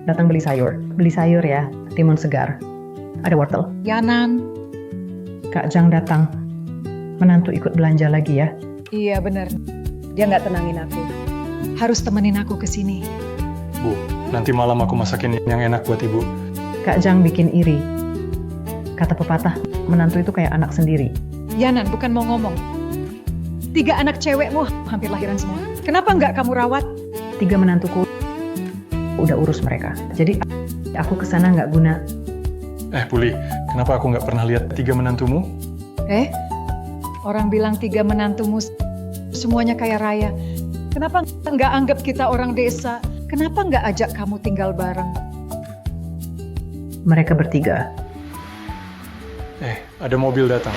datang beli sayur. Beli sayur ya, timun segar. Ada wortel. Yanan. Kak Jang datang. Menantu ikut belanja lagi ya. Iya benar. Dia nggak tenangin aku. Harus temenin aku ke sini. Bu, nanti malam aku masakin yang enak buat ibu. Kak Jang bikin iri. Kata pepatah, menantu itu kayak anak sendiri. Yanan, bukan mau ngomong. 3 anak cewekmu hampir lahiran semua. Kenapa nggak kamu rawat? 3 menantuku udah urus mereka. Jadi aku kesana nggak guna. Puli, kenapa aku nggak pernah lihat 3 menantumu? Orang bilang 3 menantumu semuanya kaya raya. Kenapa nggak anggap kita orang desa? Kenapa nggak ajak kamu tinggal bareng? Mereka bertiga. Ada mobil datang.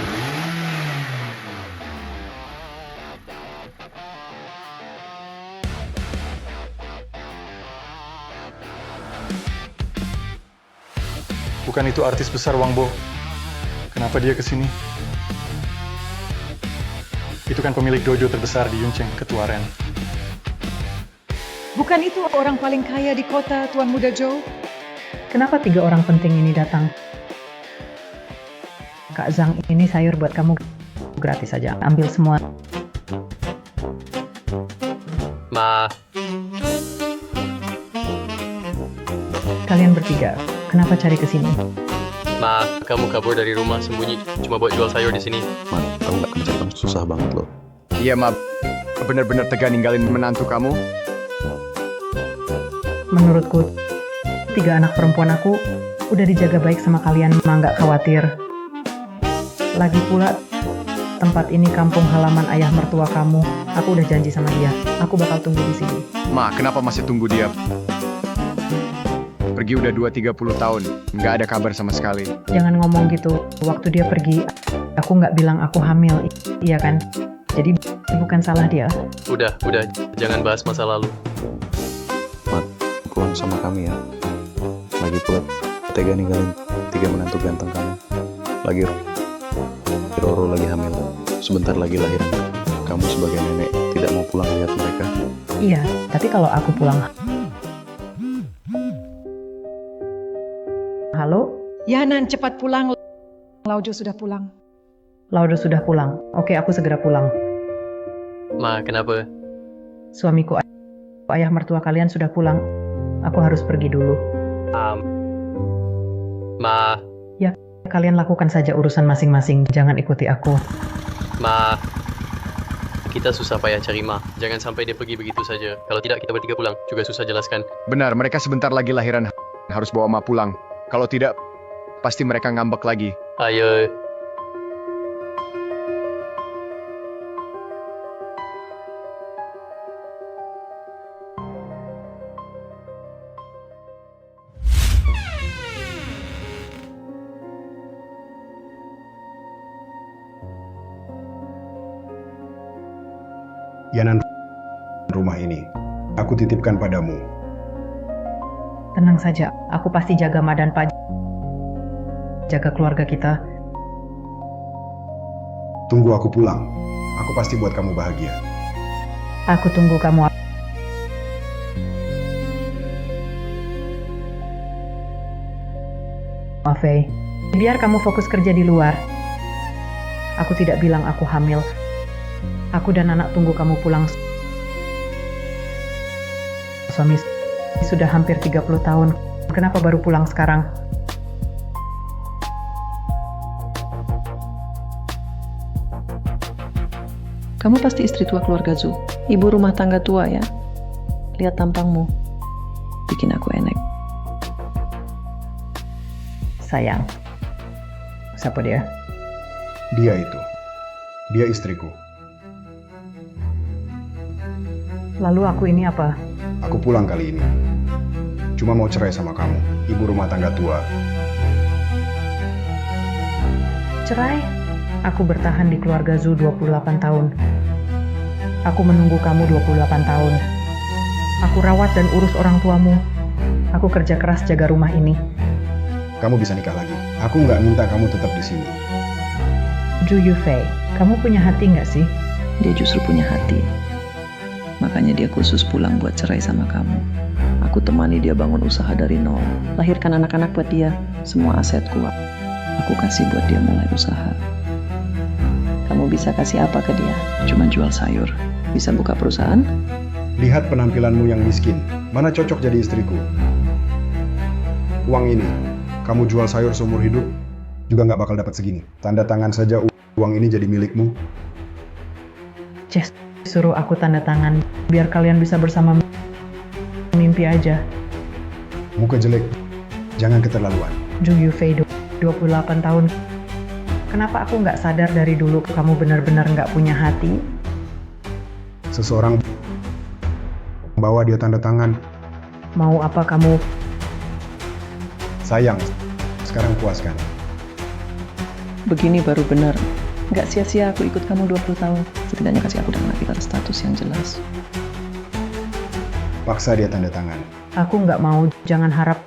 Bukan itu artis besar Wangbo. Kenapa dia kesini? Itu kan pemilik dojo terbesar di Yunceng, Ketua Ren. Bukan itu orang paling kaya di kota, Tuan Muda Joe? Kenapa 3 orang penting ini datang? Kak Zhang, ini sayur buat kamu gratis saja. Ambil semua. Ma, Kalian bertiga, kenapa cari ke sini? Ma, kamu kabur dari rumah sembunyi cuma buat jual sayur di sini. Man, kamu nggak kencang, susah banget loh. Iya, Ma. Bener-bener tega ninggalin menantu kamu. Menurutku, 3 anak perempuan aku udah dijaga baik sama kalian, Ma, nggak khawatir. Lagi pula, tempat ini kampung halaman ayah mertua kamu. Aku udah janji sama dia. Aku bakal tunggu di sini. Ma, kenapa masih tunggu dia? Pergi udah 2-30 tahun, nggak ada kabar sama sekali. Jangan ngomong gitu. Waktu dia pergi, aku nggak bilang aku hamil. Iya kan? Jadi bukan salah dia. Udah, jangan bahas masa lalu. Mat, pulang sama kami ya. Lagi pula tega ninggalin 3 menantu ganteng kamu. Lagi Roro lagi hamil. Sebentar lagi lahiran. Kamu sebagai nenek tidak mau pulang lihat mereka? Iya, tapi kalau aku pulang... Halo? Yanan, cepat pulang. Laujo sudah pulang. Laudo sudah pulang. Oke, aku segera pulang. Ma, kenapa? Suamiku, ayah mertua kalian sudah pulang. Aku harus pergi dulu. Ma, Kalian lakukan saja urusan masing-masing. Jangan ikuti aku. Ma. Kita susah payah cari Ma. Jangan sampai dia pergi begitu saja. Kalau tidak, kita bertiga pulang. Juga susah jelaskan. Benar, mereka sebentar lagi lahiran. Harus bawa Ma pulang. Kalau tidak, pasti mereka ngambek lagi. Ayo. Yanan, rumah ini aku titipkan padamu. Tenang saja, aku pasti jaga Ma dan Pa. Jaga keluarga kita. Tunggu aku pulang. Aku pasti buat kamu bahagia. Aku tunggu kamu. Fei, biar kamu fokus kerja di luar. Aku tidak bilang aku hamil. Aku dan anak tunggu kamu pulang. Suami sudah hampir 30 tahun. Kenapa baru pulang sekarang? Kamu pasti istri tua keluarga Zhu. Ibu rumah tangga tua ya. Lihat tampangmu. Bikin aku enek. Sayang. Siapa dia? Dia itu. Dia istriku. Lalu aku ini apa? Aku pulang kali ini. Cuma mau cerai sama kamu, ibu rumah tangga tua. Cerai? Aku bertahan di keluarga Zhu 28 tahun. Aku menunggu kamu 28 tahun. Aku rawat dan urus orang tuamu. Aku kerja keras jaga rumah ini. Kamu bisa nikah lagi. Aku nggak minta kamu tetap di sini. Zhu Yufei, kamu punya hati nggak sih? Dia justru punya hati. Makanya dia khusus pulang buat cerai sama kamu. Aku temani dia bangun usaha dari nol. Lahirkan anak-anak buat dia. Semua asetku aku kasih buat dia mulai usaha. Kamu bisa kasih apa ke dia? Cuma jual sayur. Bisa buka perusahaan? Lihat penampilanmu yang miskin. Mana cocok jadi istriku? Uang ini, kamu jual sayur seumur hidup, juga nggak bakal dapat segini. Tanda tangan saja uang ini jadi milikmu. Jess, suruh aku tanda tangan biar kalian bisa bersama mimpi aja. Muka jelek, jangan keterlaluan. Ju Yufei 28 tahun. Kenapa aku nggak sadar dari dulu kamu benar-benar nggak punya hati? Seseorang bawa dia tanda tangan. Mau apa kamu? Sayang, sekarang puaskan. Begini baru benar. Nggak sia-sia aku ikut kamu 20 tahun. Setidaknya kasih aku dan anak kita status yang jelas. Paksa dia tanda tangan. Aku nggak mau, jangan harap.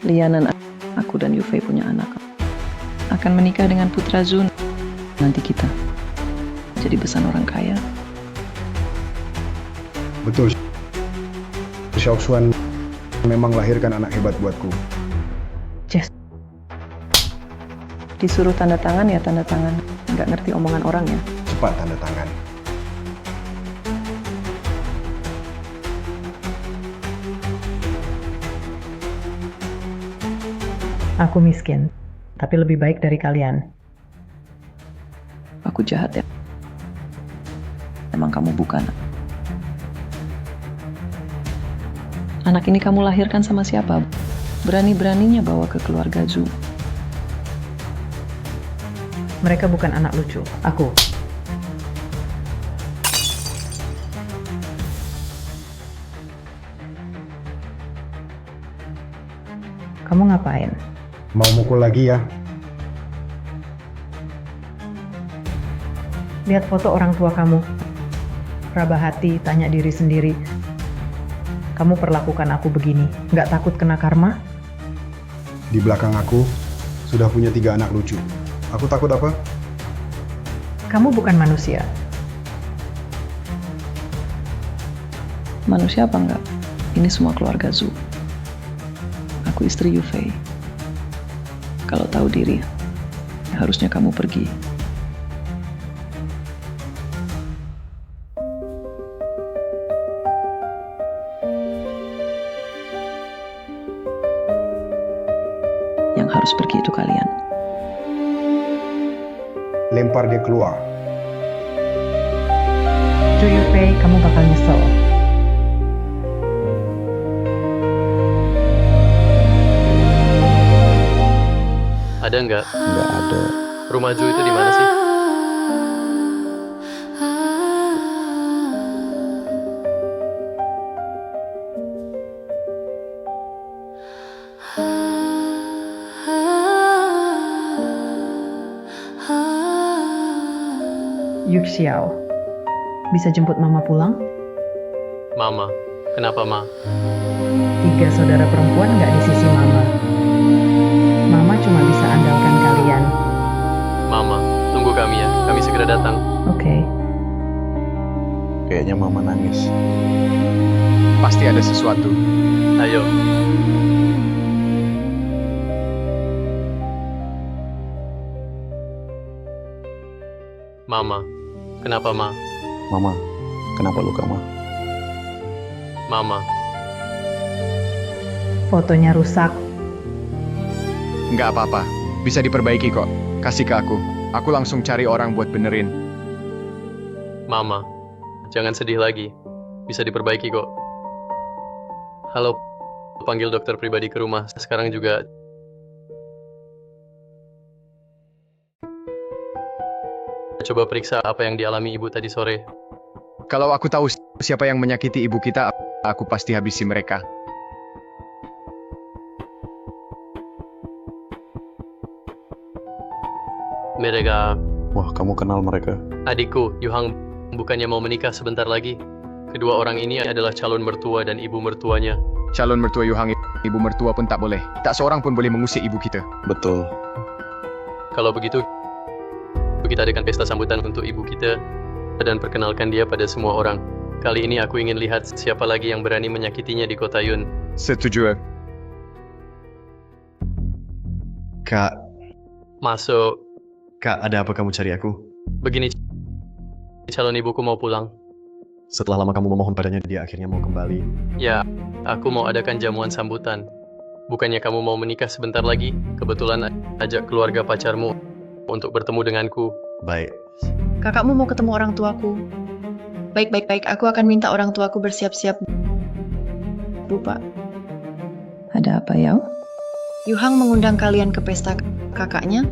Lianan, aku dan Yufei punya anak. Akan menikah dengan putra Zun. Nanti kita jadi besan orang kaya. Betul. Xiaoxuan memang lahirkan anak hebat buatku. Jess, Disuruh tanda tangan ya tanda tangan. Nggak ngerti omongan orang ya. Cepat tanda tangan. aku miskin, tapi lebih baik dari kalian. Aku jahat ya. Emang kamu bukan. Anak ini kamu lahirkan sama siapa? Berani-beraninya bawa ke keluarga Zhu. Mereka bukan anak lucu, aku. Kamu ngapain? Mau mukul lagi ya? Lihat foto orang tua kamu. Raba hati, tanya diri sendiri. Kamu perlakukan aku begini, nggak takut kena karma? Di belakang aku sudah punya 3 anak lucu. Aku takut apa? Kamu bukan manusia. Manusia apa enggak? Ini semua keluarga Zhu. Aku istri Yufei. Kalau tahu diri, harusnya kamu pergi. Yang harus pergi itu kalian. Lempar dia keluar. Ju Yufei, kamu bakal nyesel. Ada nggak? Nggak ada. Rumah Ju itu di mana sih? Yu Xiao, bisa jemput mama pulang? Mama. Kenapa, Ma? 3 saudara perempuan nggak di sisi mama. Mama cuma bisa andalkan kalian. Mama, tunggu kami ya. Kami segera datang. Oke. Kayaknya mama nangis. Pasti ada sesuatu. Ayo. Mama. Kenapa, Ma? Mama, kenapa luka, Ma? Mama. Fotonya rusak. Nggak apa-apa. Bisa diperbaiki kok. Kasih ke aku. Aku langsung cari orang buat benerin. Mama. Jangan sedih lagi. Bisa diperbaiki kok. Halo. Panggil dokter pribadi ke rumah. Sekarang juga. Coba periksa apa yang dialami ibu tadi sore. Kalau aku tahu siapa yang menyakiti ibu kita, aku pasti habisi mereka. Mereka Wah, kamu kenal mereka? adikku, Yuhang, bukannya mau menikah sebentar lagi. Kedua orang ini adalah calon mertua dan ibu mertuanya. Calon mertua Yuhang, ibu mertua pun tak boleh. Tak seorang pun boleh mengusik ibu kita. Betul. Kalau begitu, kita adakan pesta sambutan untuk ibu kita dan perkenalkan dia pada semua orang. Kali ini aku ingin lihat siapa lagi yang berani menyakitinya di kota Yun. Setuju. Kak, Masuk. Kak, ada apa kamu cari aku? Begini, calon ibuku mau pulang. Setelah lama kamu memohon padanya, dia akhirnya mau kembali. Ya, aku mau adakan jamuan sambutan. Bukannya kamu mau menikah sebentar lagi? Kebetulan ajak keluarga pacarmu untuk bertemu denganku. Baik, Kakakmu mau ketemu orang tuaku. Baik, aku akan minta orang tuaku bersiap-siap. Lupa. Ada apa, Yao? Yuhang mengundang kalian ke pesta kakaknya.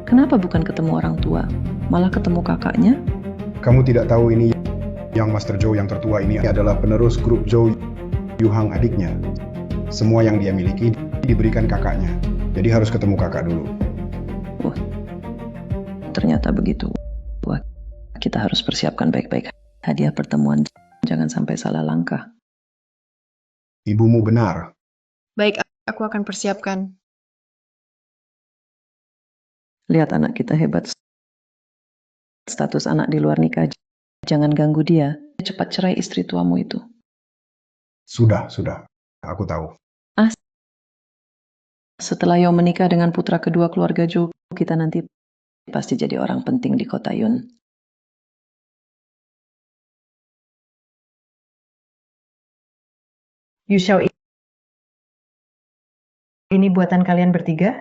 Kenapa bukan ketemu orang tua, malah ketemu kakaknya? Kamu tidak tahu ini yang Master Zhou yang tertua ini adalah penerus grup Zhou Yuhang adiknya. Semua yang dia miliki diberikan kakaknya. Jadi harus ketemu kakak dulu. Ternyata begitu. Wah, kita harus persiapkan baik-baik hadiah pertemuan. Jangan sampai salah langkah. Ibumu benar. Baik, aku akan persiapkan. Lihat anak kita hebat. Status anak di luar nikah. Jangan ganggu dia. Cepat cerai istri tuamu itu. Sudah. Aku tahu. Setelah Yao menikah dengan putra kedua keluarga Zhou, kita nanti pasti jadi orang penting di kota Yun. Yushao, ini buatan kalian bertiga?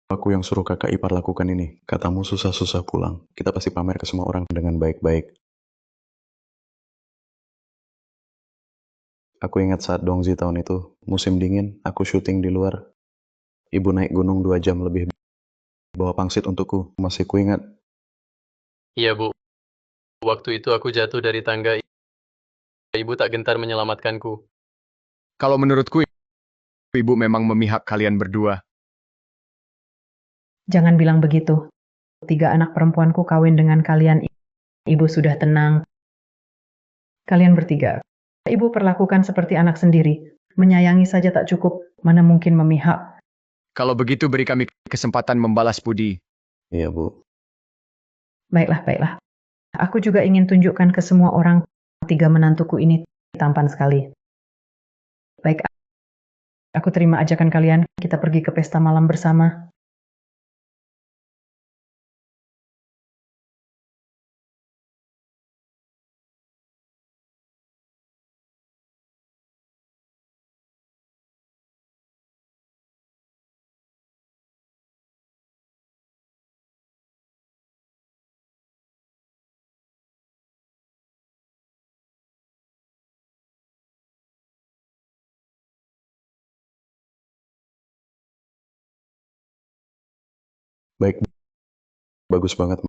Aku yang suruh kakak ipar lakukan ini. Katamu susah-susah pulang. Kita pasti pamer ke semua orang dengan baik-baik. Aku ingat saat Dongzi tahun itu, musim dingin, aku syuting di luar. Ibu naik gunung 2 jam lebih bawa pangsit untukku. Masih kuingat. Iya, Bu. Waktu itu aku jatuh dari tangga. Ibu tak gentar menyelamatkanku. Kalau menurutku, ibu memang memihak kalian berdua. Jangan bilang begitu. 3 anak perempuanku kawin dengan kalian. Ibu sudah tenang. Kalian bertiga. Ibu perlakukan seperti anak sendiri. Menyayangi saja tak cukup. Mana mungkin memihak. Kalau begitu beri kami kesempatan membalas budi. Iya, Bu. Baiklah. Aku juga ingin tunjukkan ke semua orang 3 menantuku ini tampan sekali. Baik, aku terima ajakan kalian. Kita pergi ke pesta malam bersama. Baik, bagus banget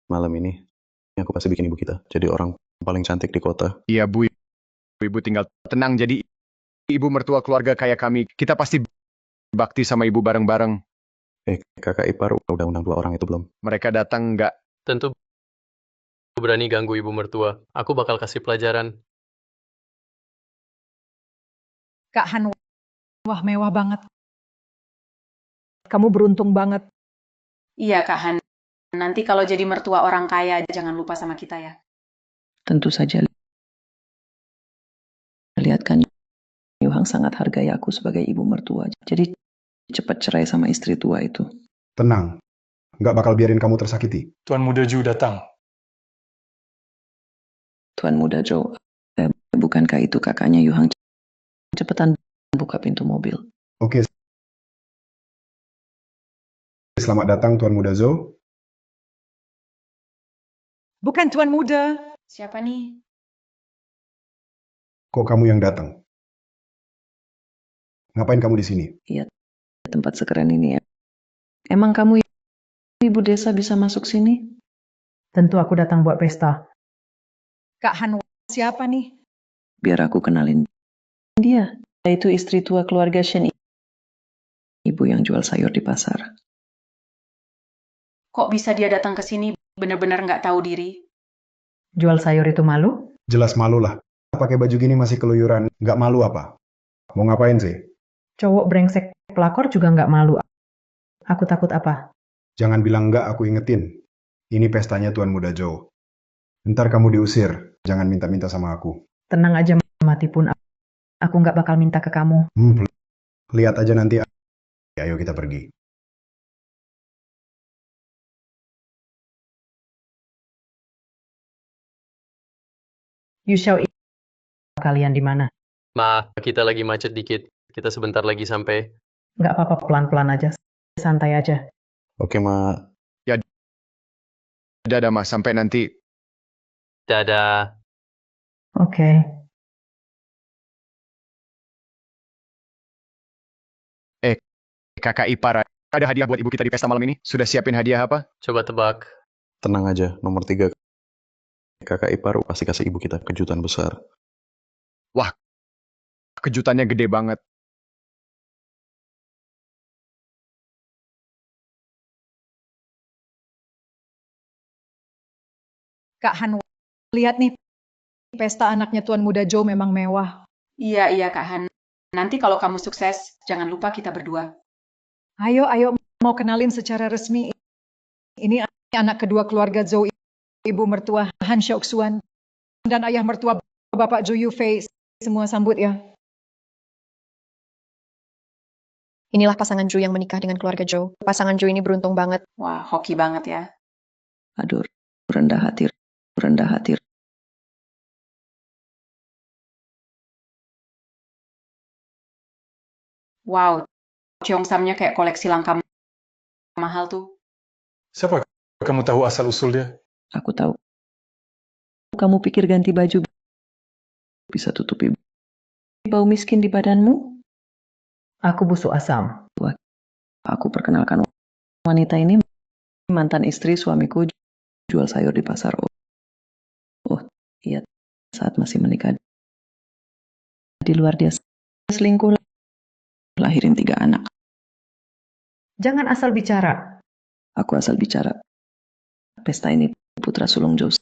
malam ini. Aku pasti bikin ibu kita jadi orang paling cantik di kota. Iya, Bu. Ibu tinggal tenang. Jadi, ibu mertua keluarga kayak kami, kita pasti bakti sama ibu bareng-bareng. Kakak ipar udah undang 2 orang itu belum? Mereka datang nggak? Tentu berani ganggu ibu mertua. Aku bakal kasih pelajaran. Kak Han, wah mewah banget. Kamu beruntung banget. Iya, Kak Han. Nanti kalau jadi mertua orang kaya, jangan lupa sama kita ya. Tentu saja. Lihat kan, Yuhang sangat hargai aku sebagai ibu mertua. Jadi cepat cerai sama istri tua itu. Tenang. Nggak bakal biarin kamu tersakiti. Tuan Muda Ju datang. Tuan Muda Zhou, bukankah itu kakaknya Yuhang? Cepetan buka pintu mobil. Oke. Selamat datang Tuan Muda Zhou. Bukan tuan muda. Siapa nih? Kok kamu yang datang? Ngapain kamu di sini? Tempat sekeren ini ya. Emang kamu ibu desa bisa masuk sini? Tentu aku datang buat pesta. Kak Han, siapa nih? Biar aku kenalin dia. Itu istri tua keluarga Shen. Ibu yang jual sayur di pasar. Kok bisa dia datang ke sini benar-benar nggak tahu diri? Jual sayur itu malu? Jelas malu lah. Pakai baju gini masih keluyuran. Nggak malu apa? Mau ngapain sih? Cowok brengsek pelakor juga nggak malu. Aku takut apa? Jangan bilang nggak, aku ingetin. Ini pestanya Tuan Muda Zhou. Ntar kamu diusir. Jangan minta-minta sama aku. Tenang aja, mati pun aku nggak bakal minta ke kamu. Lihat aja nanti. Ayo kita pergi. Yushao, kalian di mana? Ma, kita lagi macet dikit. Kita sebentar lagi sampai. Nggak apa-apa, pelan-pelan aja. Santai aja. Oke, Ma. Dadah, Mas. Sampai nanti. Dadah. Oke. Kakak ipar, ada hadiah buat ibu kita di pesta malam ini? Sudah siapin hadiah apa? Coba tebak. Tenang aja, nomor 3. Kakak ipar pasti kasih ibu kita kejutan besar. Kejutannya gede banget. Kak Han, lihat nih, pesta anaknya Tuan Muda Joe memang mewah. Iya, Kak Han. Nanti kalau kamu sukses, jangan lupa kita berdua. Ayo, mau kenalin secara resmi. Ini anak kedua keluarga Joe, ibu mertua Han Seok Suan, dan ayah mertua Bapak Jo Yu Fei. Semua sambut ya. Inilah pasangan Ju yang menikah dengan keluarga Joe. Pasangan Ju ini beruntung banget. Wah, hoki banget ya. Aduh, rendah hati. Wow, Cheongsamnya kayak koleksi langka mahal tuh. Siapa kamu tahu asal-usul dia? Aku tahu. Kamu pikir ganti baju bisa tutupi bau miskin di badanmu? Aku busuk asam. Aku perkenalkan wanita ini mantan istri suamiku, jual sayur di pasar. Oh, iya. Saat masih menikah. Di luar dia selingkuh, lahirin 3 anak. Jangan asal bicara. Aku asal bicara. Pesta ini putra sulung Joe.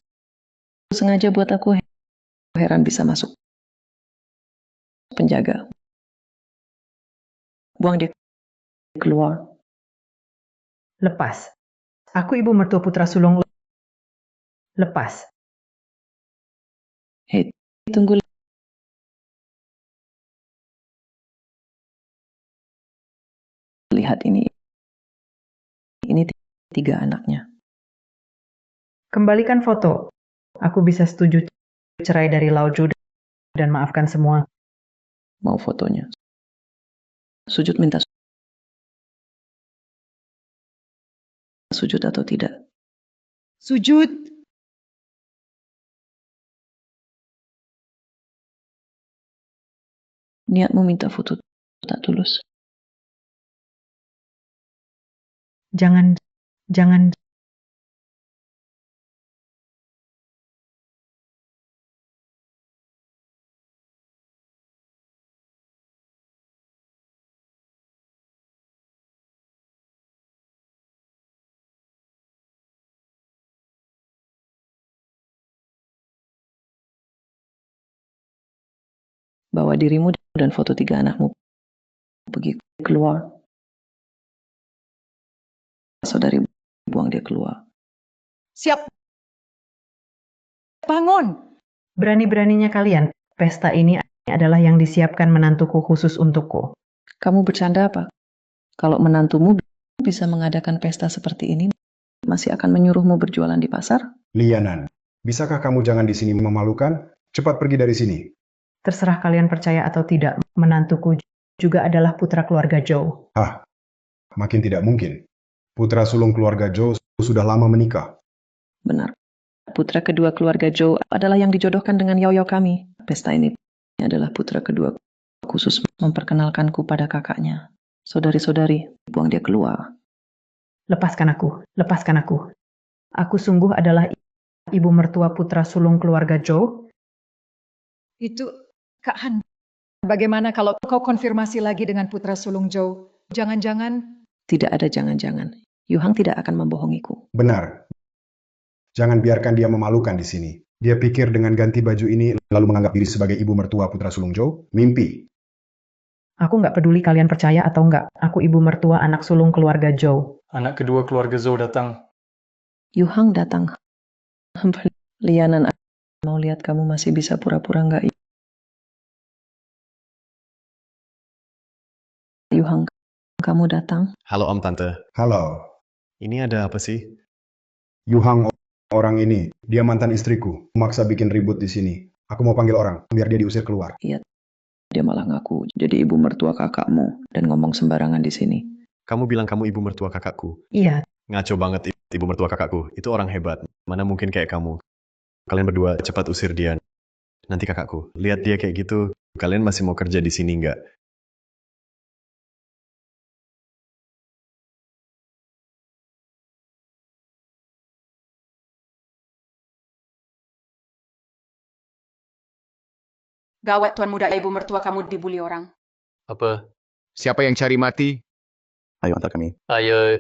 Sengaja buat aku heran bisa masuk. Penjaga. Buang dia keluar. Lepas. Aku ibu mertua putra sulung. Lepas. Hei, tunggu. Lihat ini. Ini 3 anaknya. Kembalikan foto. Aku bisa setuju cerai dari Lao Ju dan maafkan semua. Mau fotonya. Sujud minta sujud atau tidak? Sujud. Niatmu minta foto tak tulus. Jangan. Bawa dirimu dan foto 3 anakmu pergi keluar. Saudari buang dia keluar. Siap. Bangun. Berani-beraninya kalian. Pesta ini adalah yang disiapkan menantuku khusus untukku. Kamu bercanda apa? Kalau menantumu bisa mengadakan pesta seperti ini, masih akan menyuruhmu berjualan di pasar? Lianan, bisakah kamu jangan di sini memalukan? Cepat pergi dari sini. Terserah kalian percaya atau tidak, menantuku juga adalah putra keluarga Joe. Makin tidak mungkin. Putra sulung keluarga Joe sudah lama menikah. Benar. Putra kedua keluarga Joe adalah yang dijodohkan dengan Yao kami. Pesta ini adalah putra kedua khusus memperkenalkanku pada kakaknya. Saudari-saudari, buang dia keluar. Lepaskan aku. Aku sungguh adalah ibu mertua putra sulung keluarga Joe. Itu, Kak Han, bagaimana kalau kau konfirmasi lagi dengan putra sulung Joe? Jangan-jangan... Tidak ada jangan-jangan. Yuhang tidak akan membohongiku. Benar. Jangan biarkan dia memalukan di sini. Dia pikir dengan ganti baju ini lalu menganggap diri sebagai ibu mertua putra sulung Joe? Mimpi. Aku nggak peduli kalian percaya atau nggak. Aku ibu mertua anak sulung keluarga Joe. Anak kedua keluarga Zhou datang. Yuhang datang. Lianan mau lihat kamu masih bisa pura-pura nggak. Yuhang, kamu datang? Halo Om Tante. Halo, Ini ada apa sih? Yuhang orang ini, dia mantan istriku, maksa bikin ribut di sini. Aku mau panggil orang, biar dia diusir keluar. Iya, dia malah ngaku jadi ibu mertua kakakmu dan ngomong sembarangan di sini. Kamu bilang kamu ibu mertua kakakku. Iya, Ngaco banget ibu mertua kakakku. Itu orang hebat. Mana mungkin kayak kamu. Kalian berdua cepat usir dia. Nanti kakakku, lihat dia kayak gitu. Kalian masih mau kerja di sini nggak? Gawat tuan muda ibu mertua kamu dibully orang. Apa? Siapa yang cari mati? Ayo antar kami. Ayo.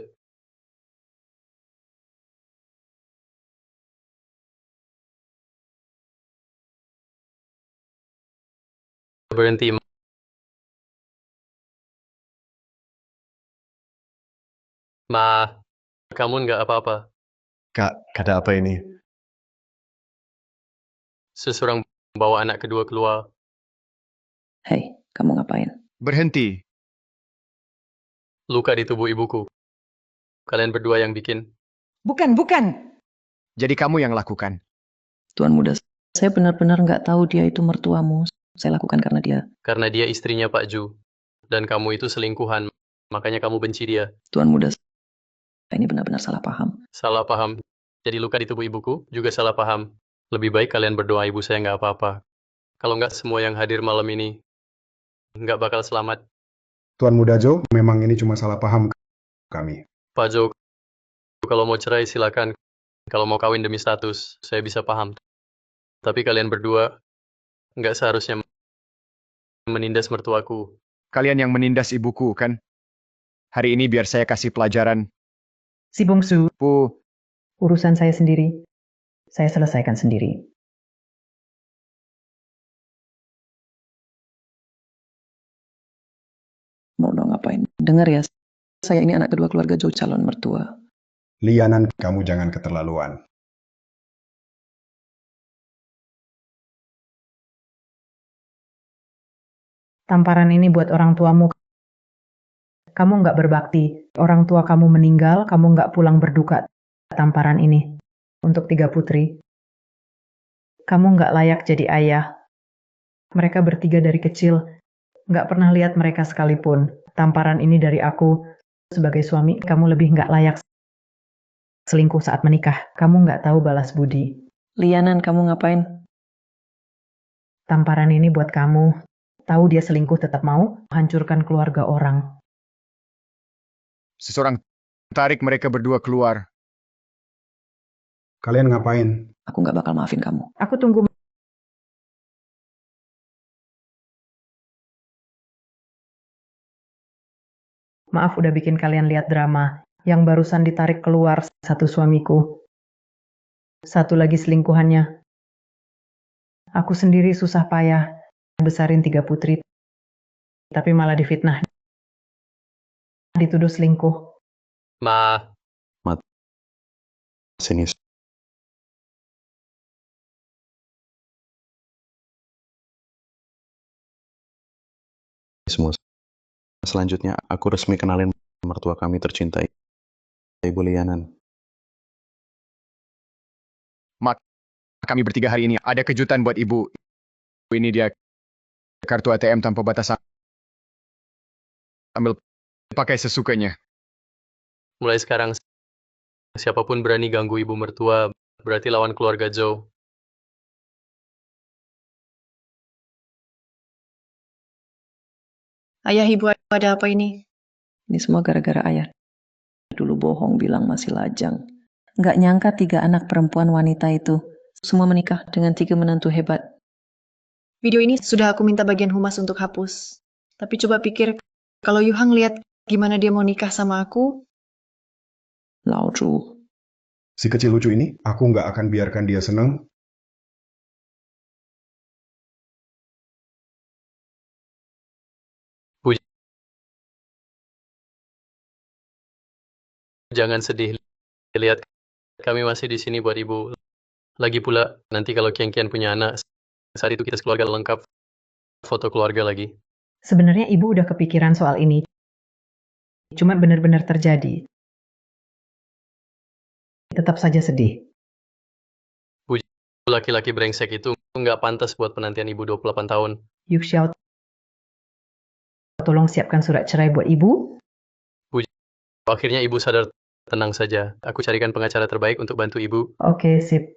Berhenti. Ma, kamu nggak apa-apa. Kak, ada apa ini? Seseorang bawa anak kedua keluar. Hei, kamu ngapain? Berhenti. Luka di tubuh ibuku. Kalian berdua yang bikin. Bukan, bukan. Jadi kamu yang lakukan. Tuan muda, saya benar-benar nggak tahu dia itu mertuamu. Saya lakukan karena dia. Karena dia istrinya Pak Ju. Dan kamu itu selingkuhan. Makanya kamu benci dia. Tuan muda, ini benar-benar salah paham. Salah paham. Jadi luka di tubuh ibuku juga salah paham. Lebih baik kalian berdoa ibu saya nggak apa-apa. Kalau nggak semua yang hadir malam ini nggak bakal selamat. Tuan Muda Joe, memang ini cuma salah paham kami. Pak Jo, kalau mau cerai silakan. Kalau mau kawin demi status, saya bisa paham. Tapi kalian berdua nggak seharusnya menindas mertuaku. Kalian yang menindas ibuku, kan? Hari ini biar saya kasih pelajaran. si bungsu, Pu, urusan saya sendiri. Saya selesaikan sendiri. Mau dong ngapain? Dengar ya, saya ini anak kedua keluarga Joe calon mertua. Lianan, kamu jangan keterlaluan. Tamparan ini buat orang tuamu. Kamu nggak berbakti. Orang tua kamu meninggal, kamu nggak pulang berduka. Tamparan ini untuk 3 putri. Kamu nggak layak jadi ayah. Mereka bertiga dari kecil. Nggak pernah lihat mereka sekalipun. Tamparan ini dari aku. Sebagai suami, kamu lebih nggak layak selingkuh saat menikah. Kamu nggak tahu balas budi. Lianan, kamu ngapain? Tamparan ini buat kamu. Tahu dia selingkuh tetap mau hancurkan keluarga orang. seseorang tarik mereka berdua keluar. Kalian ngapain? Aku nggak bakal maafin kamu. Aku tunggu. Maaf udah bikin kalian lihat drama. Yang barusan ditarik keluar satu suamiku. Satu lagi selingkuhannya. Aku sendiri susah payah besarin 3 putri. Tapi malah difitnah. Dituduh selingkuh. Ma, Sini. Semua. Selanjutnya, aku resmi kenalin mertua kami tercinta, Ibu Lianan. Kami bertiga hari ini ada kejutan buat ibu. Ini dia kartu ATM tanpa batasan. Ambil pakai sesukanya. mulai sekarang siapapun berani ganggu ibu mertua, berarti lawan keluarga Joe. Ayah, ibu, ada apa ini? Ini semua gara-gara ayah. Dulu bohong bilang masih lajang. Nggak nyangka 3 anak perempuan wanita itu. Semua menikah dengan 3 menantu hebat. Video ini sudah aku minta bagian humas untuk hapus. Tapi coba pikir, kalau Yuhang lihat gimana dia mau nikah sama aku, Lao Zhu. Si kecil lucu ini, aku nggak akan biarkan dia senang. Jangan sedih. Lihat, kami masih di sini buat ibu. Lagi pula, nanti kalau Kian-Kian punya anak, saat itu kita sekeluarga lengkap, foto keluarga lagi. Sebenarnya ibu udah kepikiran soal ini, cuma benar-benar terjadi. Tetap saja sedih. Bu, laki-laki brengsek itu nggak pantas buat penantian ibu 28 tahun. Yu Xiao, tolong siapkan surat cerai buat ibu. Bu, akhirnya ibu sadar, tenang saja. Aku carikan pengacara terbaik untuk bantu ibu. Oke, sip.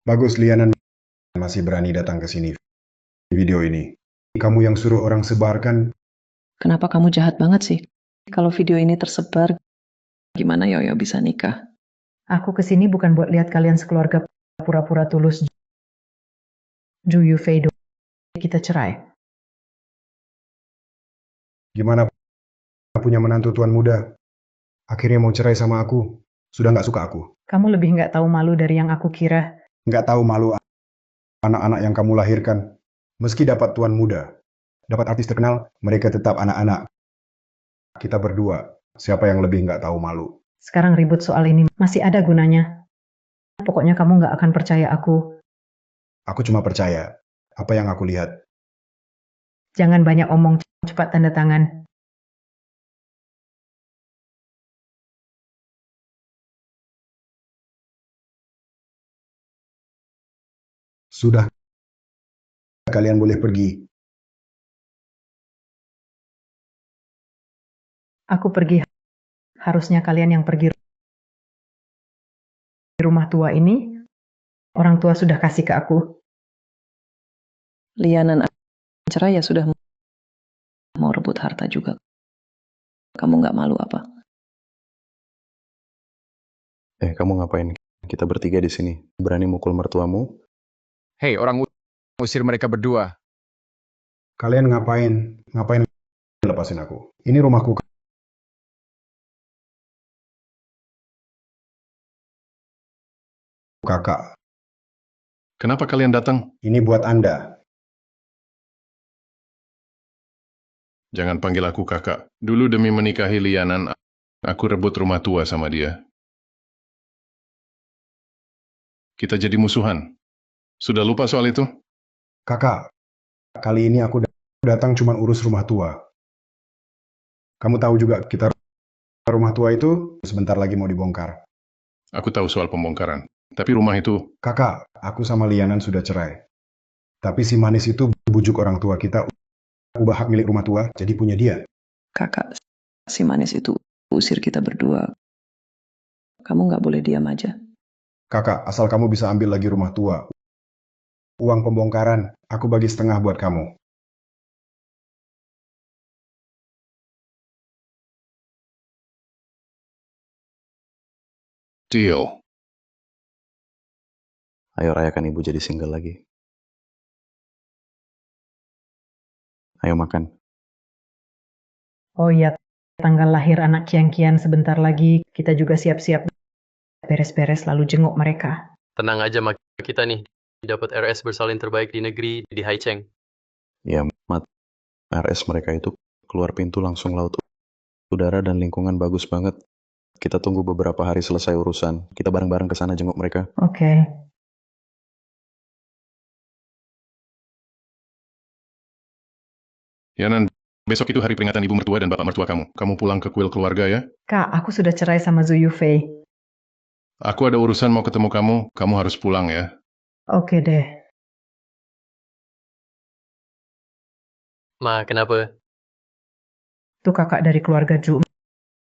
Bagus Lianan masih berani datang ke sini. Video ini. Kamu yang suruh orang sebarkan. Kenapa kamu jahat banget sih? Kalau video ini tersebar, gimana Yoyo bisa nikah? Aku kesini bukan buat lihat kalian sekeluarga pura-pura tulus. Ju Yufei, kita cerai. Gimana punya menantu tuan muda? Akhirnya mau cerai sama aku. Sudah nggak suka aku. Kamu lebih nggak tahu malu dari yang aku kira. Nggak tahu malu anak-anak yang kamu lahirkan. Meski dapat tuan muda, dapat artis terkenal, mereka tetap anak-anak. Kita berdua, siapa yang lebih nggak tahu malu? Sekarang ribut soal ini masih ada gunanya. Pokoknya kamu nggak akan percaya aku. Aku cuma percaya apa yang aku lihat. Jangan banyak omong, cepat tanda tangan. Sudah, kalian boleh pergi. Aku pergi. Harusnya kalian yang pergi. Rumah tua ini, orang tua sudah kasih ke aku. Lianan cerai ya sudah mau rebut harta juga. Kamu nggak malu apa? Kamu ngapain? Kita bertiga di sini. Berani mukul mertuamu? Hei, orang usir mereka berdua. Kalian ngapain? Ngapain lepasin aku? Ini rumahku. Kakak, Kenapa kalian datang? ini buat Anda. Jangan panggil aku kakak. Dulu demi menikahi Lianan, aku rebut rumah tua sama dia. Kita jadi musuhan. Sudah lupa soal itu? Kakak, kali ini aku datang cuma urus rumah tua. Kamu tahu juga kita rumah tua itu sebentar lagi mau dibongkar. Aku tahu soal pembongkaran. Tapi rumah itu, Kakak, aku sama Lianan sudah cerai. Tapi si manis itu bujuk orang tua kita ubah hak milik rumah tua jadi punya dia. Kakak, si manis itu usir kita berdua. Kamu nggak boleh diam aja. Kakak, asal kamu bisa ambil lagi rumah tua. Uang pembongkaran, aku bagi setengah buat kamu. deal. Ayo rayakan ibu jadi single lagi. Ayo makan. Oh iya, tanggal lahir anak Kian-Kian sebentar lagi. Kita juga siap-siap beres-beres lalu jenguk mereka. Tenang aja mak kita nih, dapat RS bersalin terbaik di negeri di Haicheng. Ya, Mat. RS mereka itu keluar pintu langsung laut udara dan lingkungan bagus banget. Kita tunggu beberapa hari selesai urusan. Kita bareng-bareng ke sana jenguk mereka. Oke. Yanan, besok itu hari peringatan ibu mertua dan bapak mertua kamu. Kamu pulang ke kuil keluarga ya. Kak, aku sudah cerai sama Zhu Yufei. Aku ada urusan mau ketemu kamu harus pulang ya. Oke deh. Ma, kenapa? Tuh kakak dari keluarga Zhu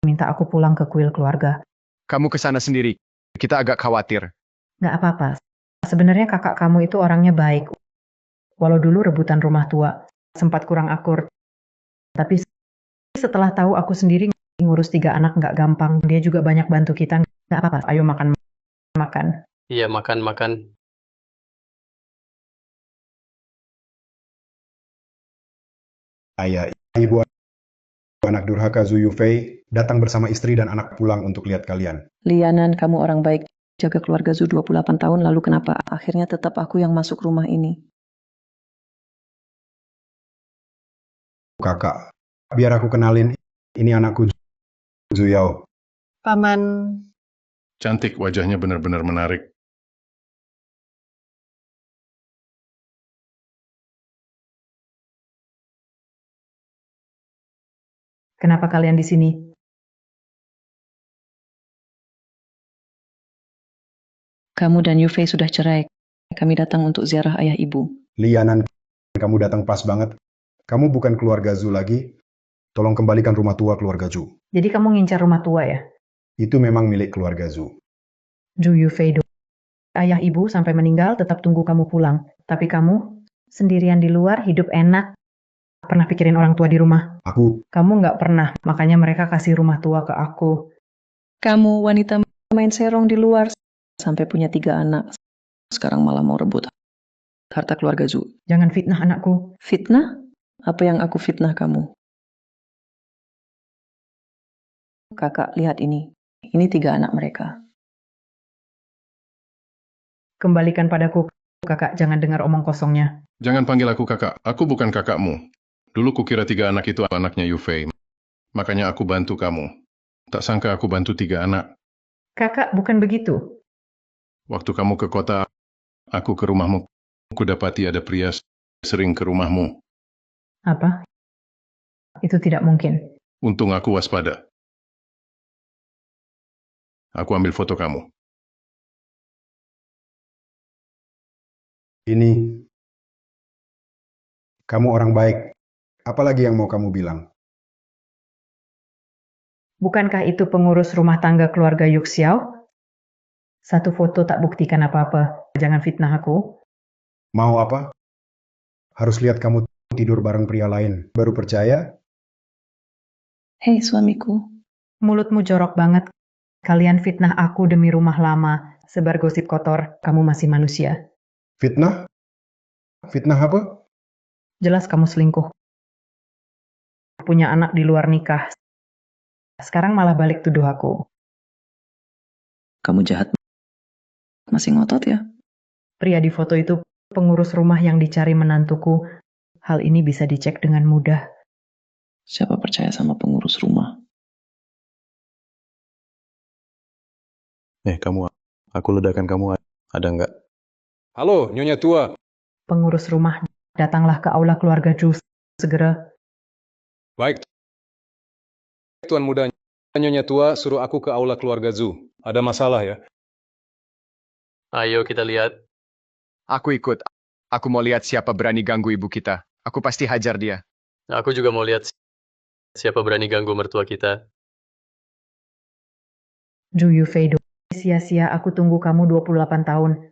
minta aku pulang ke kuil keluarga. Kamu ke sana sendiri. Kita agak khawatir. Nggak apa-apa. Sebenarnya kakak kamu itu orangnya baik. Walau dulu rebutan rumah tua, sempat kurang akur. Tapi setelah tahu aku sendiri ngurus 3 anak nggak gampang, dia juga banyak bantu kita. Nggak apa-apa, ayo makan. Iya, makan. Ayah, ibu anak durhaka Zhu Yufei datang bersama istri dan anak pulang untuk lihat kalian. Lianan, kamu orang baik. jaga keluarga Zu 28 tahun, lalu kenapa akhirnya tetap aku yang masuk rumah ini? Kakak, biar aku kenalin, ini anakku Zuyao. Paman, Cantik, wajahnya benar-benar menarik. Kenapa kalian di sini? Kamu dan Yufei sudah cerai. Kami datang untuk ziarah ayah ibu. Lianan, kamu datang pas banget. Kamu bukan keluarga Zu lagi. Tolong kembalikan rumah tua keluarga Zu. Jadi kamu ngincar rumah tua ya? Itu memang milik keluarga Zu. Ju Yufei, ayah ibu sampai meninggal tetap tunggu kamu pulang. Tapi kamu sendirian di luar, hidup enak. Pernah pikirin orang tua di rumah? Kamu nggak pernah, makanya mereka kasih rumah tua ke aku. Kamu wanita main serong di luar sampai punya 3 anak. Sekarang malah mau rebut harta keluarga Zu. Jangan fitnah anakku. Fitnah? Apa yang aku fitnah kamu? Kakak, lihat ini. Ini 3 anak mereka. Kembalikan padaku, kakak, jangan dengar omong kosongnya. Jangan panggil aku kakak, aku bukan kakakmu. Dulu kukira 3 anak itu anaknya Yufei. Makanya aku bantu kamu. Tak sangka aku bantu 3 anak. Kakak, bukan begitu. Waktu kamu ke kota, aku ke rumahmu. Aku dapati ada pria sering ke rumahmu. Apa? Itu tidak mungkin. Untung aku waspada. Aku ambil foto kamu. Ini, kamu orang baik. Apalagi yang mau kamu bilang? Bukankah itu pengurus rumah tangga keluarga Yuxiao? Satu foto tak buktikan apa-apa. Jangan fitnah aku. Mau apa? Harus lihat kamu tidur bareng pria lain. Baru percaya? Hei suamiku. Mulutmu jorok banget. Kalian fitnah aku demi rumah lama. Sebar gosip kotor, kamu masih manusia. Fitnah? Fitnah apa? Jelas kamu selingkuh. Punya anak di luar nikah. Sekarang malah balik tuduh aku. Kamu jahat. Masih ngotot ya? Pria di foto itu pengurus rumah yang dicari menantuku. Hal ini bisa dicek dengan mudah. Siapa percaya sama pengurus rumah? Kamu, aku ledakan kamu ada nggak? Halo, Nyonya Tua. Pengurus rumah, datanglah ke aula keluarga Ju segera. Baik, Tuan Muda. Nyonya Tua suruh aku ke aula keluarga Zu. Ada masalah ya? Ayo kita lihat. Aku ikut. Aku mau lihat siapa berani ganggu ibu kita. Aku pasti hajar dia. Aku juga mau lihat siapa berani ganggu mertua kita. Ju Yufei, sia-sia aku tunggu kamu 28 tahun.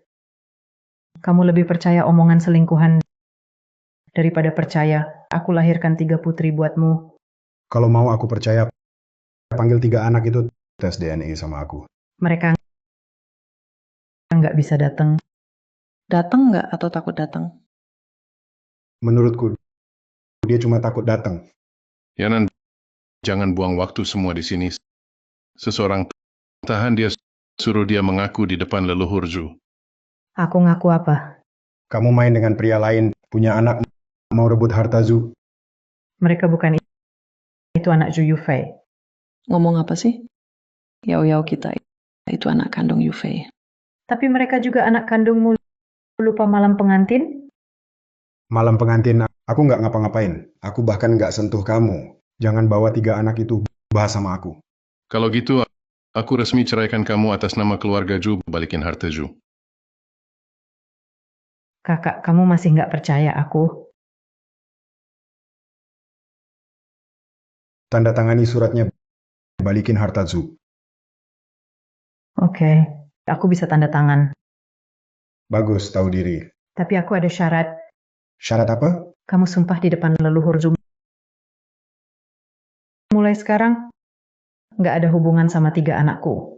Kamu lebih percaya omongan selingkuhan daripada percaya aku lahirkan 3 putri buatmu. Kalau mau aku percaya, panggil 3 anak itu tes DNA sama aku. Mereka nggak bisa datang. Datang nggak atau takut datang? Menurutku, dia cuma takut datang. Yanan, jangan buang waktu semua di sini. Seseorang tahan dia, suruh dia mengaku di depan leluhur Zu. Aku ngaku apa? Kamu main dengan pria lain, punya anak, mau rebut harta Zu. Mereka bukan itu anak Ju Yufei. Ngomong apa sih? Yao-yao kita itu anak kandung Yufei. Tapi mereka juga anak kandungmu. Lupa malam pengantin? Malam pengantin, aku nggak ngapa-ngapain. Aku bahkan nggak sentuh kamu. Jangan bawa 3 anak itu bahas sama aku. Kalau gitu, aku resmi ceraikan kamu atas nama keluarga Ju, balikin harta Ju. Kakak, kamu masih nggak percaya aku? Tanda tangani suratnya, balikin harta Zu. Oke, aku bisa tanda tangan. Bagus, tahu diri. Tapi aku ada syarat. Syarat apa? Kamu sumpah di depan leluhur Zu. Mulai sekarang, nggak ada hubungan sama 3 anakku.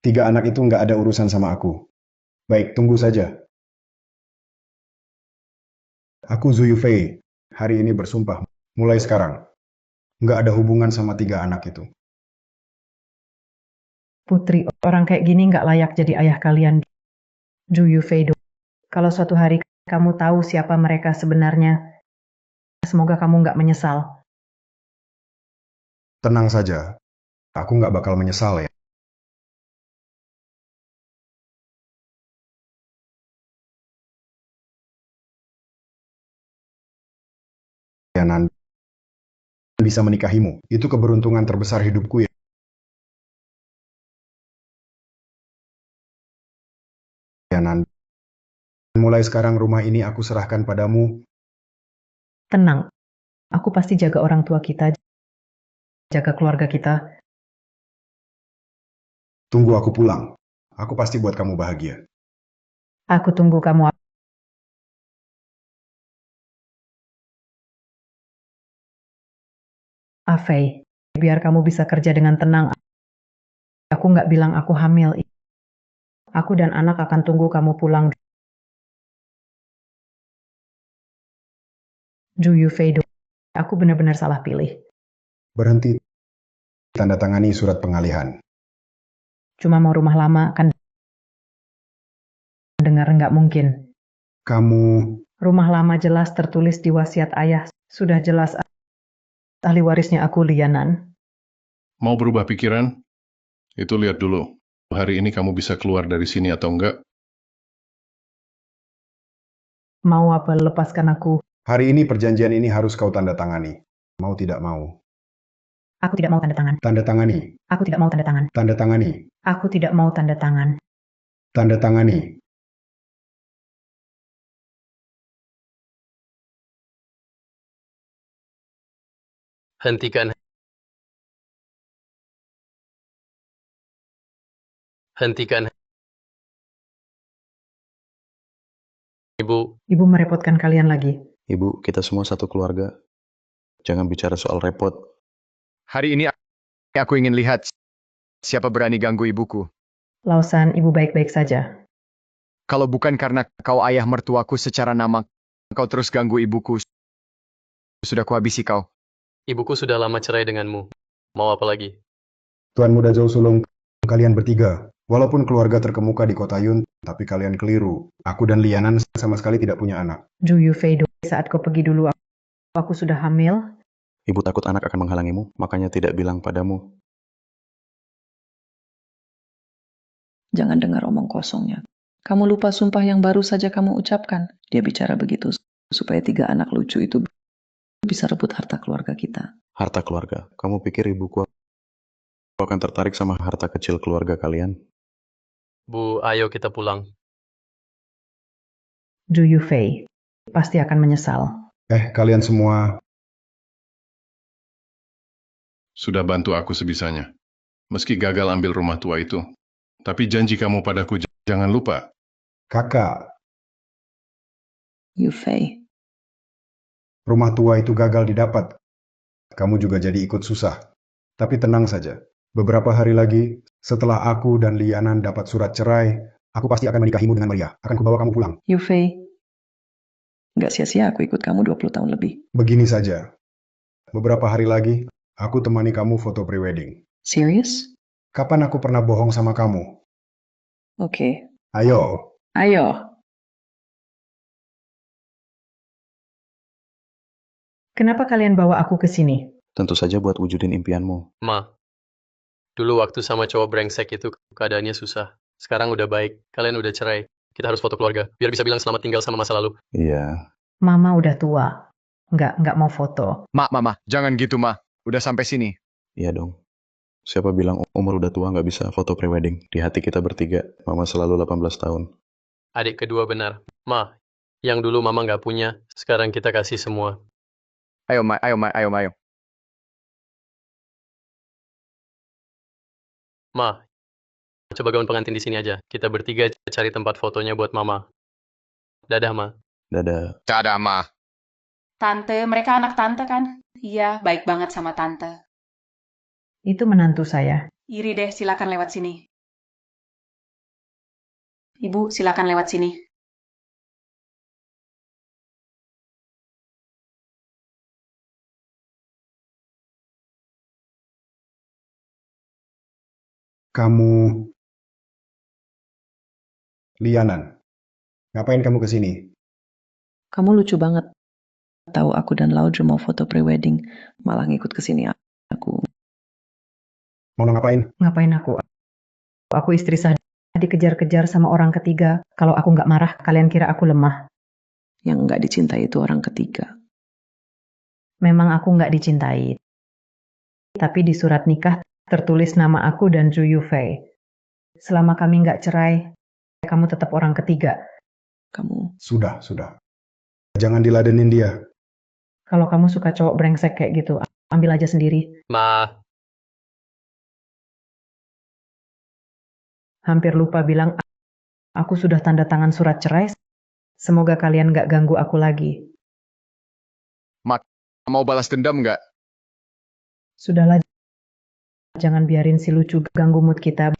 3 anak itu nggak ada urusan sama aku. Baik, tunggu saja. Aku Zu Yufei, hari ini bersumpah, mulai sekarang. Nggak ada hubungan sama 3 anak itu. Putri, orang kayak gini nggak layak jadi ayah kalian. Ju Yufei. Kalau suatu hari kamu tahu siapa mereka sebenarnya, semoga kamu nggak menyesal. Tenang saja, aku nggak bakal menyesal ya. Nan bisa menikahimu. Itu keberuntungan terbesar hidupku ya. Nan. Mulai sekarang rumah ini aku serahkan padamu. Tenang, aku pasti jaga orang tua kita, jaga keluarga kita. Tunggu aku pulang. Aku pasti buat kamu bahagia. Aku tunggu kamu. Afei, biar kamu bisa kerja dengan tenang. Aku nggak bilang aku hamil. Aku dan anak akan tunggu kamu pulang. Ju Yufei, aku benar-benar salah pilih. Berhenti. Tanda tangani surat pengalihan. Cuma mau rumah lama, kan dengar nggak mungkin. Kamu... Rumah lama jelas tertulis di wasiat ayah. Sudah jelas ahli warisnya aku, Lianan. Mau berubah pikiran? Itu lihat dulu. Hari ini kamu bisa keluar dari sini atau enggak? Mau apa, lepaskan aku. Hari ini perjanjian ini harus kau tanda tangani. Mau tidak mau. Aku tidak mau tanda tangan. Tanda tangani. Aku tidak mau tanda tangan. Tanda tangani. Aku tidak mau tanda tangan. Tanda tangani. Hentikan. Hentikan. Ibu. Ibu merepotkan kalian lagi. Ibu, kita semua satu keluarga. Jangan bicara soal repot. Hari ini aku ingin lihat siapa berani ganggu ibuku. Lausan, ibu baik-baik saja. Kalau bukan karena kau ayah mertuaku secara nama, kau terus ganggu ibuku. Sudah kuhabisi kau. Ibuku sudah lama cerai denganmu. Mau apa lagi? Tuan Muda Zhou Sulung, kalian bertiga. Walaupun keluarga terkemuka di kota Yun, tapi kalian keliru. Aku dan Lianan sama sekali tidak punya anak. Ju Yufei, saat kau pergi dulu, aku sudah hamil. Ibu takut anak akan menghalangimu, makanya tidak bilang padamu. Jangan dengar omong kosongnya. Kamu lupa sumpah yang baru saja kamu ucapkan. Dia bicara begitu supaya 3 anak lucu itu bisa rebut harta keluarga kita. Harta keluarga. Kamu pikir ibuku akan tertarik sama harta kecil keluarga kalian? Bu, ayo kita pulang. Ju Yufei pasti akan menyesal. Kalian semua... Sudah bantu aku sebisanya. Meski gagal ambil rumah tua itu. Tapi janji kamu padaku jangan lupa. Kakak, Yufei, rumah tua itu gagal didapat. Kamu juga jadi ikut susah. Tapi tenang saja. Beberapa hari lagi, setelah aku dan Lianan dapat surat cerai, aku pasti akan menikahimu dengan Maria. Akan kubawa kamu pulang. Yufei, nggak sia-sia aku ikut kamu 20 tahun lebih. Begini saja. Beberapa hari lagi, aku temani kamu foto prewedding. Serius? Kapan aku pernah bohong sama kamu? Oke. Ayo. Ayo. Kenapa kalian bawa aku ke sini? Tentu saja buat wujudin impianmu. Ma, dulu waktu sama cowok brengsek itu keadaannya susah. Sekarang udah baik, kalian udah cerai. Kita harus foto keluarga, biar bisa bilang selamat tinggal sama masa lalu. Iya. Mama udah tua. Nggak mau foto. Mama, jangan gitu, Ma. Udah sampai sini. Iya dong. Siapa bilang umur udah tua nggak bisa foto prewedding? Di hati kita bertiga, Mama selalu 18 tahun. Adik kedua benar. Ma, yang dulu Mama nggak punya, sekarang kita kasih semua. Ayo, Ma. Ma, coba gaun pengantin di sini aja. Kita bertiga cari tempat fotonya buat Mama. Dadah, Ma. Dadah. Dadah, Ma. Tante, mereka anak tante kan? Iya, baik banget sama tante. Itu menantu saya. Iri deh, silakan lewat sini. Ibu, silakan lewat sini. Kamu... Lianan, ngapain kamu ke sini? Kamu lucu banget. Tahu aku dan Laudre mau foto pre-wedding, malah ngikut ke sini aku. Mau ngapain? Ngapain aku? Aku istri sah dikejar-kejar sama orang ketiga. Kalau aku nggak marah, kalian kira aku lemah. Yang nggak dicintai itu orang ketiga. Memang aku nggak dicintai. Tapi di surat nikah tertulis nama aku dan Zhu Yufei. Selama kami nggak cerai, kamu tetap orang ketiga. Kamu Sudah. Jangan diladenin dia. Kalau kamu suka cowok brengsek kayak gitu, ambil aja sendiri. Ma, Hampir lupa bilang, aku sudah tanda tangan surat cerai. Semoga kalian nggak ganggu aku lagi. Mau balas dendam nggak? Sudahlah, jangan biarin si lucu ganggu mood kita.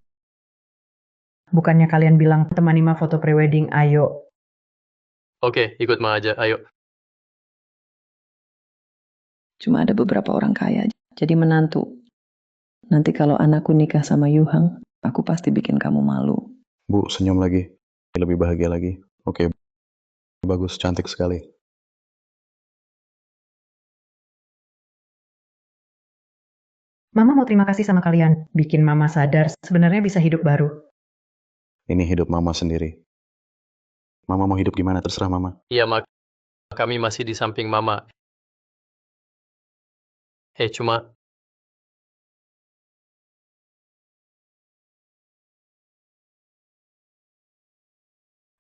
Bukannya kalian bilang temani Ma foto prewedding, ayo. oke, ikut Ma aja, ayo. cuma ada beberapa orang kaya, jadi menantu. Nanti kalau anakku nikah sama Yuhang, aku pasti bikin kamu malu. Bu, senyum lagi. Lebih bahagia lagi. Oke, bagus, cantik sekali. Mama mau terima kasih sama kalian. Bikin Mama sadar sebenarnya bisa hidup baru. Ini hidup Mama sendiri. Mama mau hidup gimana, terserah Mama. Iya, Ma, kami masih di samping Mama. Cuma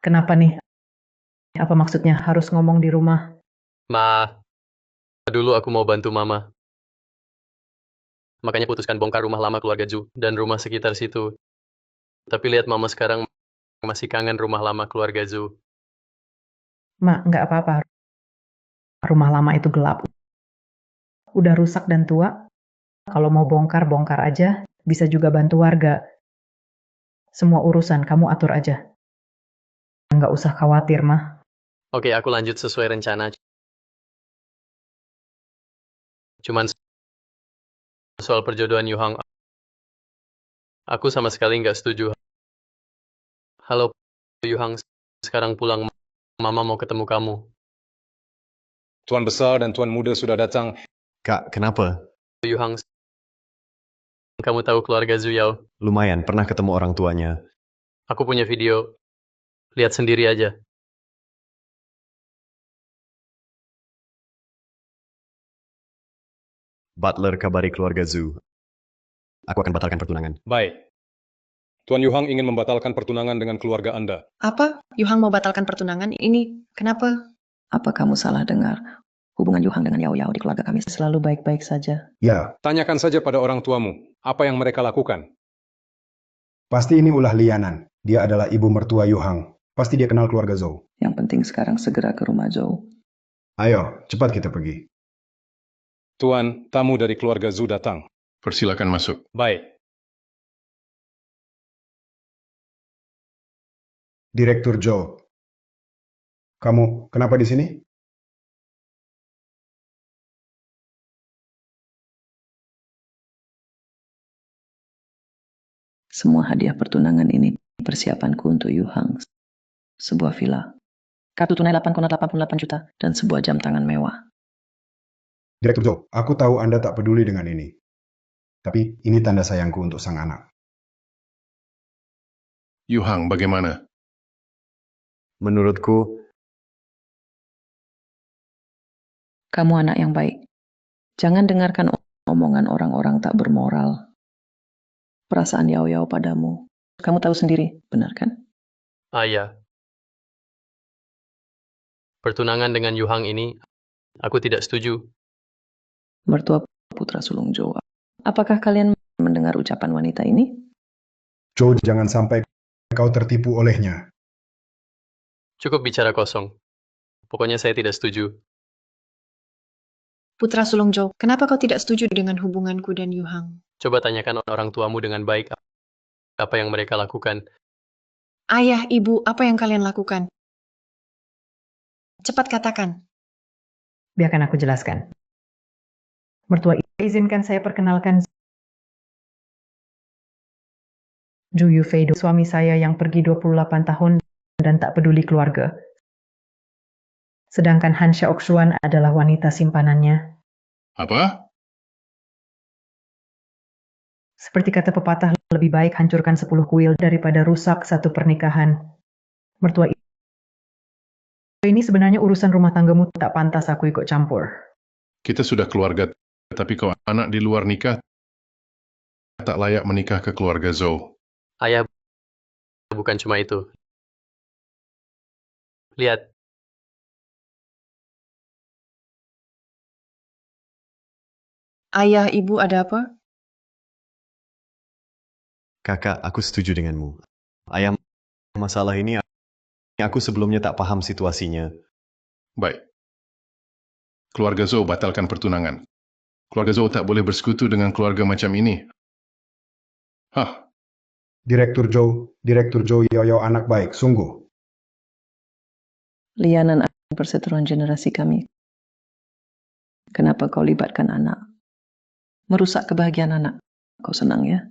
Kenapa nih? Apa maksudnya harus ngomong di rumah? Ma, dulu aku mau bantu Mama. Makanya putuskan bongkar rumah lama keluarga Zhu dan rumah sekitar situ. Tapi lihat Mama sekarang masih kangen rumah lama keluarga Zhu. Mak, nggak apa-apa. Rumah lama itu gelap. Udah rusak dan tua. Kalau mau bongkar, bongkar aja. Bisa juga bantu warga. Semua urusan kamu atur aja. Nggak usah khawatir, Mah. Oke, aku lanjut sesuai rencana. Cuman soal perjodohan Yuhang, aku sama sekali nggak setuju. Halo, Yuhang, sekarang pulang. Mama mau ketemu kamu. Tuan besar dan tuan muda sudah datang. Kak, kenapa? Yuhang, kamu tahu keluarga Zhu Yao? Lumayan, pernah ketemu orang tuanya. Aku punya video. Lihat sendiri aja. Butler kabari keluarga Zhu. Aku akan batalkan pertunangan. Baik. Tuan Yuhang ingin membatalkan pertunangan dengan keluarga Anda. Apa? Yuhang mau batalkan pertunangan? Ini kenapa? Apa kamu salah dengar? Hubungan Yuhang dengan Yao Yao di keluarga kami selalu baik-baik saja. Ya, Tanyakan saja pada orang tuamu, apa yang mereka lakukan. pasti ini ulah Lianan. Dia adalah ibu mertua Yuhang. Pasti dia kenal keluarga Zhou. Yang penting sekarang segera ke rumah Zhou. Ayo, cepat kita pergi. Tuan, tamu dari keluarga Zhu datang. Persilakan masuk. Baik. Direktur Zhou. Kamu kenapa di sini? Semua hadiah pertunangan ini persiapanku untuk Yuhang. Sebuah villa. Kartu tunai 8,88 juta dan sebuah jam tangan mewah. Direktur Zhou, aku tahu Anda tak peduli dengan ini. Tapi ini tanda sayangku untuk sang anak. Yuhang, bagaimana? Menurutku, Kamu anak yang baik. Jangan dengarkan omongan orang-orang tak bermoral. Perasaan Yao Yao padamu. Kamu tahu sendiri, benar kan? Iya. Pertunangan dengan Yuhang ini, aku tidak setuju. Mertua putra sulung Zhou. Apakah kalian mendengar ucapan wanita ini? Zhou, jangan sampai kau tertipu olehnya. Cukup bicara kosong. Pokoknya saya tidak setuju. Putra sulung Zhou, kenapa kau tidak setuju dengan hubunganku dan Yuhang? Coba tanyakan orang tuamu dengan baik apa yang mereka lakukan. Ayah, ibu, apa yang kalian lakukan? Cepat katakan. Biarkan aku jelaskan. Mertua, izinkan saya perkenalkan Ju Yufei, suami saya yang pergi 28 tahun dan tak peduli keluarga. Sedangkan Han Xiaoxuan adalah wanita simpanannya. Apa? Seperti kata pepatah, lebih baik hancurkan 10 kuil daripada rusak satu pernikahan. Mertua ini sebenarnya urusan rumah tanggamu, tak pantas aku ikut campur. Kita sudah keluarga, tapi kau anak di luar nikah tak layak menikah ke keluarga Zhou. Ayah, bukan cuma itu. Lihat, Ayah, ibu, ada apa? Kakak, aku setuju denganmu. Ayah, masalah ini aku sebelumnya tak paham situasinya. Baik. Keluarga Zhou batalkan pertunangan. Keluarga Zhou tak boleh bersekutu dengan keluarga macam ini. Hah, Direktur Zhou Yoyo anak baik, sungguh. Lianan akan perseteruan generasi kami. Kenapa kau libatkan anak? Merusak kebahagiaan anak. Kau senang ya?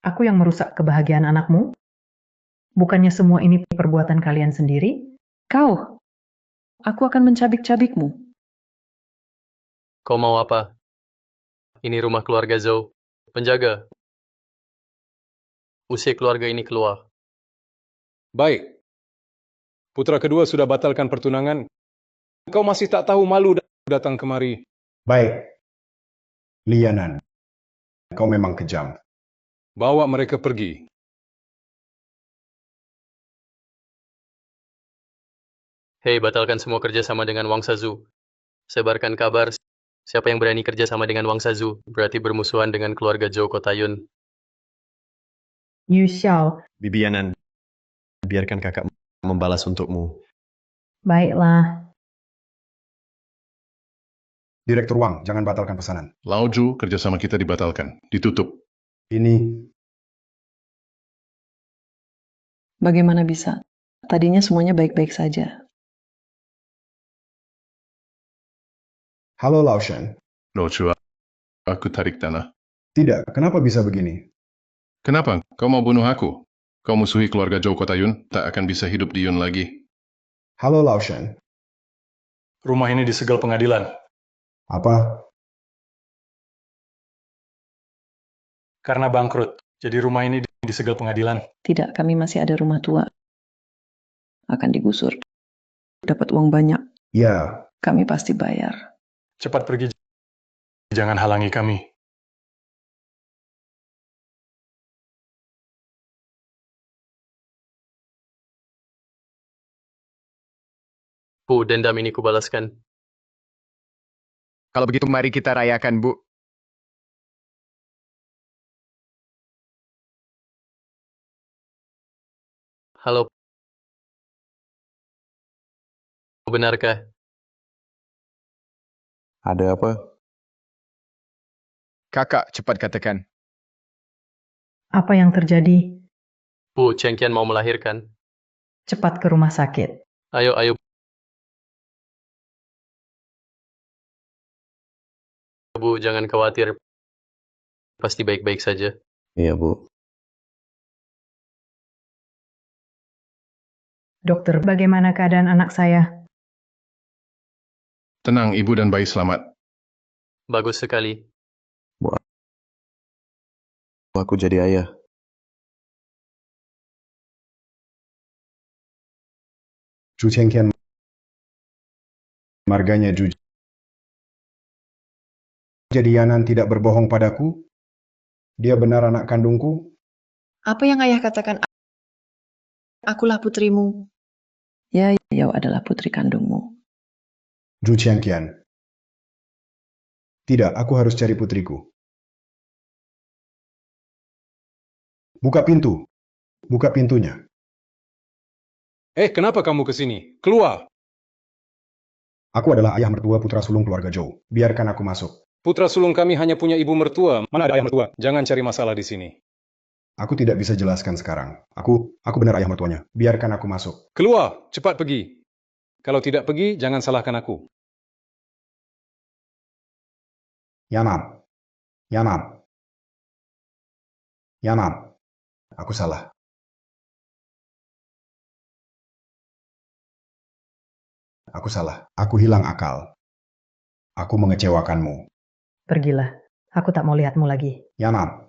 Aku yang merusak kebahagiaan anakmu? Bukannya semua ini perbuatan kalian sendiri? Kau, aku akan mencabik-cabikmu. kau mau apa? Ini rumah keluarga Zhou. Penjaga. Usir keluarga ini keluar. Baik. Putra kedua sudah batalkan pertunangan. Kau masih tak tahu malu datang kemari. Baik. Lianan, kau memang kejam. Bawa mereka pergi. Hei, batalkan semua kerjasama dengan Wang Sazu. Sebarkan kabar, siapa yang berani kerjasama dengan Wang Sazu, berarti bermusuhan dengan keluarga Zhou Kotayun. Yu Xiao, Bibianan, biarkan kakak membalas untukmu. baiklah. Direktur Wang, jangan batalkan pesanan. Lao Ju, kerjasama kita dibatalkan, ditutup. Ini, Bagaimana bisa? Tadinya semuanya baik-baik saja. halo Lao Shen. Lao Chu, aku tarik tanah. Tidak, kenapa bisa begini? Kenapa? Kau mau bunuh aku? Kau musuhi keluarga Zhou Kotayun, tak akan bisa hidup di Yun lagi. Halo Lao Shen. Rumah ini disegel pengadilan. Apa? Karena bangkrut. Jadi rumah ini disegel pengadilan. Tidak, kami masih ada rumah tua. Akan digusur. Dapat uang banyak. Ya, Kami pasti bayar. Cepat pergi. Jangan halangi kami. Dendam ini kubalaskan. Kalau begitu mari kita rayakan, Bu. Halo. Benarkah? Ada apa? Kakak, cepat katakan. Apa yang terjadi? Cheng Qian mau melahirkan. Cepat ke rumah sakit. Ayo, ayo. Bu, jangan khawatir. Pasti baik-baik saja. Iya, Bu. Dokter, bagaimana keadaan anak saya? Tenang, ibu dan bayi selamat. Bagus sekali. Aku jadi ayah. Zhu Chengqian, marganya Zhu. Jadi Yanan tidak berbohong padaku? Dia benar anak kandungku? Apa yang ayah katakan? Akulah putrimu. Ya, Yao adalah putri kandungmu. Zhu Chengqian. Tidak, aku harus cari putriku. Buka pintu. Buka pintunya. Kenapa kamu ke sini? Keluar! Aku adalah ayah mertua putra sulung keluarga Zhou. Biarkan aku masuk. Putra sulung kami hanya punya ibu mertua. Mana ada ayah mertua? Jangan cari masalah di sini. Aku tidak bisa jelaskan sekarang. Aku benar ayah mertuanya. Biarkan aku masuk. Keluar! Cepat pergi. Kalau tidak pergi, jangan salahkan aku. Yanan. Yanan. Yanan. Aku salah. Aku salah. Aku hilang akal. Aku mengecewakanmu. Pergilah. Aku tak mau lihatmu lagi. Yanan,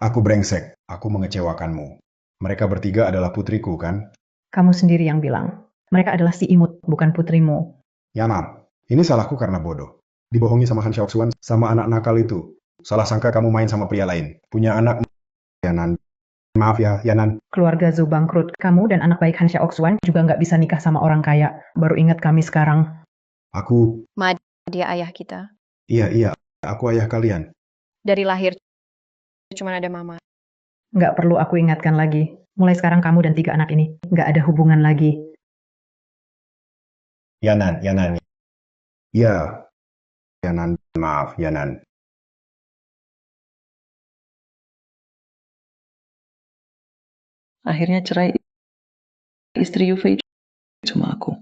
aku brengsek. Aku mengecewakanmu. Mereka bertiga adalah putriku, kan? Kamu sendiri yang bilang. Mereka adalah si imut, bukan putrimu. Yanan, ini salahku karena bodoh. Dibohongi sama Han Xiaoxuan sama anak nakal itu. Salah sangka kamu main sama pria lain. Punya anak, Yanan. Maaf ya, Yanan. Keluarga Zhou bangkrut. Kamu dan anak baik Han Xiaoxuan juga nggak bisa nikah sama orang kaya. Baru ingat kami sekarang. Aku, Dia ayah kita. iya, aku ayah kalian. Dari lahir cuma ada mama. Nggak perlu aku ingatkan lagi. Mulai sekarang kamu dan 3 anak ini nggak ada hubungan lagi. Yanan. Iya, Yanan, maaf, Yanan. Akhirnya cerai istri Yufei cuma aku.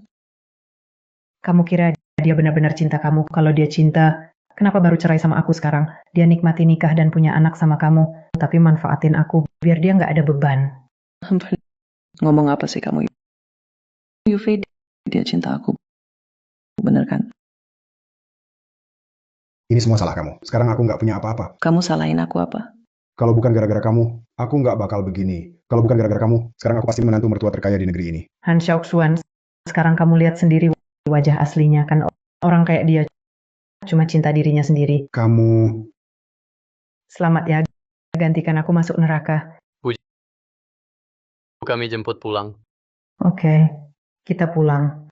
Kamu kira dia benar-benar cinta kamu? Kalau dia cinta, kenapa baru cerai sama aku sekarang? Dia nikmati nikah dan punya anak sama kamu, tapi manfaatin aku biar dia nggak ada beban. Ngomong apa sih kamu? Yufei, dia cinta aku. Bener kan? Ini semua salah kamu. Sekarang aku nggak punya apa-apa. Kamu salahin aku apa? Kalau bukan gara-gara kamu, aku nggak bakal begini. Kalau bukan gara-gara kamu, sekarang aku pasti menantu mertua terkaya di negeri ini. Han Xiaoxuan, sekarang kamu lihat sendiri wajah aslinya kan orang kayak dia cuma cinta dirinya sendiri. Kamu, Selamat ya, gantikan aku masuk neraka. Kami jemput pulang. Oke, kita pulang.